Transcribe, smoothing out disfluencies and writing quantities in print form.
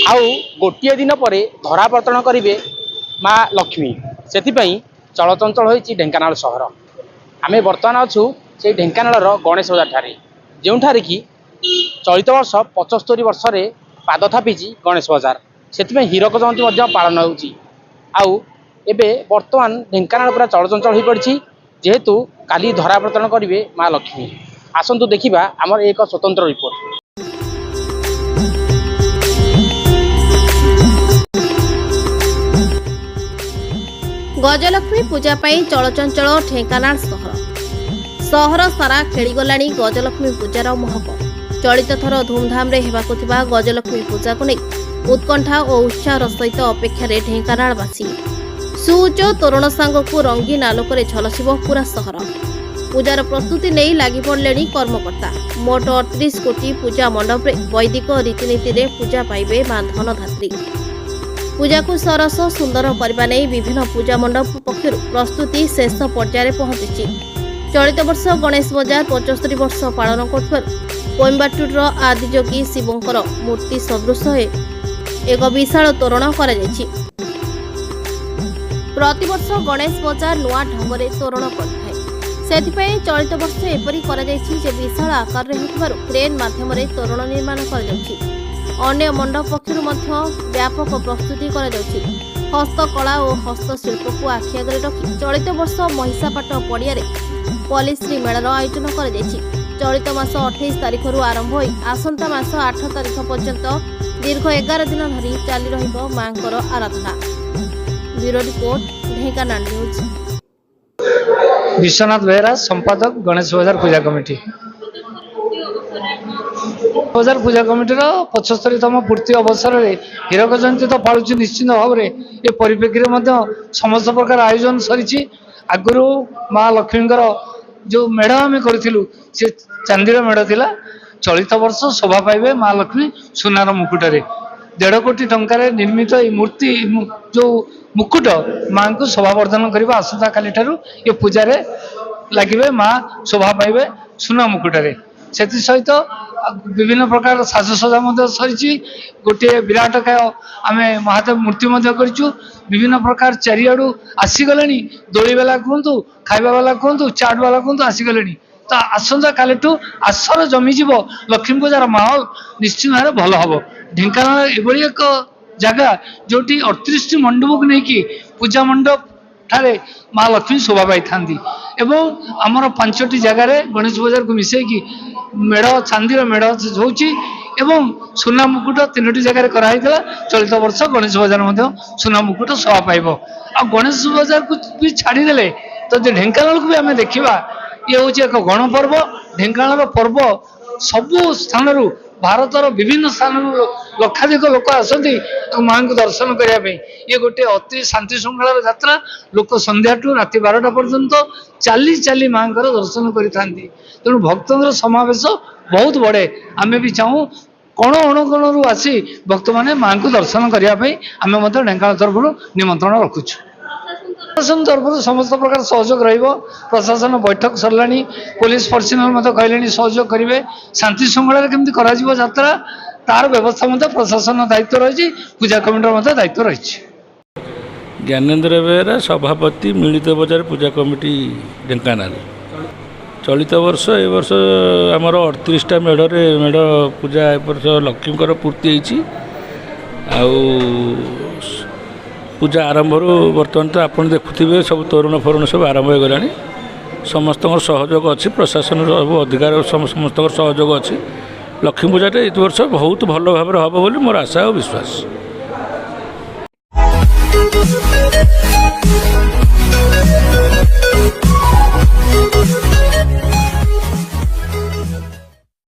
आउ गोटे दिन पर धरापतन करेंगे माँ लक्ष्मी से चलचंचल होती ढेंकानाल सहर। आम बर्तमान अच्छु से ढेंकानाल गणेश बजार ठारे जोठारे कि चलित वर्ष 75 वर्ष पाद थापी गणेश बजार से हीरक जयंती पालन होबे बर्तमान ढेंकानाल पूरा चलचंचल हो पड़ी जेहेतु काली धरापतन करेंगे माँ लक्ष्मी। आसतु देखा आमर एक स्वतंत्र रिपोर्ट। गजलक्ष्मी पूजा पाई चलचंचल ढेंकानाल सहर सारा खेलीगलाणी गजलक्ष्मी पूजार महक। चलित थर धूमधाम रे हेबाकु थिबा गजलक्ष्मी पूजा को नहीं उत्कंठा और उत्साह सहित अपेक्षा ढेंकानालवासी। सुउच्च तोरण सांगकु रंगीन आलोक झलसिब पूरा सहर। पूजार प्रस्तुति नहीं लगी पड़े कर्मकर्ता। मोट 38 कोटी पूजा मंडप वैदिक रीतिनीति रे पूजा पाइबे मां धनधात्री। पूजा को सरस सुंदर करने नहीं विभिन्न पूजा मंडप पक्षर प्रस्तुति शेष पर्यायर पहुंची। चलित वर्ष गणेश बजार 75 वर्ष पालन कर कोयम्बाटूर आदियोगी शिवंकर मूर्ति सदृश एक विशाल तोरण कर प्रतिवर्ष गणेश बजार नुआ ढंग से तोरण कर चलित वर्ष एपरी विशाल आकार क्रेन माध्यम तोरण निर्माण कर अन्य मंडप पक्षर व्यापक प्रस्तुति हस्तकला और हस्तशिल्प को आखि आगे रखी चलित वर्ष महिषापाट पड़िया पलिश्री मेलार आयोजन कर चलित मास 28 तारिख आरंभ हो आसंता मास 8 तारिख पर्यंत दीर्घ 11 दिन धरी चली रहिबो मांकर आराधना। Bureau report Dhenkanal news. Biswanath Behera संपादक गणेश बजार पूजा कमिटी। बजार पूजा कमिटीर 75तम पूर्ति अवसर में हीरक जयंती तो पालुची निश्चित भाव में ये परिप्रेक्षी में समस्त प्रकार आयोजन सरी। आगु माँ लक्ष्मी जो मेढ़ आम करूँ से चांदीर मेढ़ थिला। चलित वर्ष शोभा पाइबे माँ लक्ष्मी सुनार मुकुटरे 1.5 कोटी टंकार निर्मित मूर्ति जो मुकुट माँ को शोभावर्धन करने आसंता काली ठारू ये पूजा लगे माँ शोभा पाइबे सुना मुकुटरे। से सहित विभिन्न प्रकार साजसजा सरी गोटे विराटकाय आम महादेव मूर्ति करूँ। विभिन्न प्रकार चारिआडू आसीगले दोलीवाला कहतु खाइबा वाला कहतु चाट वाला कहतु आसीगले। तो आसंता कालीठू आसर जमीज लक्ष्मी पूजार माहौल निश्चित भाव भल हम। ढेंकानाल एभली एक जगह जोटी 38 मंडप को लेकिन पूजा मंडप ठारे माँ लक्ष्मी शोभा पाई था। आमर 5टी जगार गणेश बजार को मिसेकी मेढ़ चांदीर मेढ़ होची एवं सुना मुकुट 3टी जगार कराई। चलित वर्ष गणेश बजार सुना मुकुट शोभा पाइब। आ गणेश बजार को भी छाड़ीदे तो ढेंकानाल को भी आम देखा ये हूँ एक गणपर्व। ढेंकानाल पर्व सबु स्थान भारतर विभिन्न स्थान लक्षाधिक लोक आसती माँ को दर्शन करने। ये गोटे अति शांति श्रृंखलार यात्रा। लोक संध्या राति 12टा पर्यंत चाली चाली माँ को दर्शन करता। तेणु भक्तों समावेश बहुत बड़े। आमे भी चाहूँ कण अणुकणु आसी भक्त मैंने माँ को दर्शन करने आम ढेंकानाल तरफ निमंत्रण रखुचु। प्रशासन तरफ समस्त प्रकार सहयोग रहिबो। प्रशासन बैठक सरला पुलिस पर्सनल कहले सहयोग करेंगे। शांति श्रृंखला केमती करा यात्रा तार व्यवस्था प्रशासन दायित्व रही। पूजा कमिटर दायित्व रही। ज्ञानेन्द्र बेहरा सभापति मिलित बजार पूजा कमिटी ढेंकानाल। चलित वर्ष ए वर्ष आमर 38टा मेढ़े मेढ़ पूजा ए वर्ष लक्ष्मीकर पूर्ति होती। पूजा आरंभ बर्तमान तो आप देखुवे सब तोरण फोरण सब आरंभ हो गला। समस्त सहयोग अच्छी प्रशासन सब अधिकार समस्त सहयोग अच्छी। लक्ष्मी पूजा ए वर्ष बहुत भल भाव हम बोली मोर आशा और विश्वास।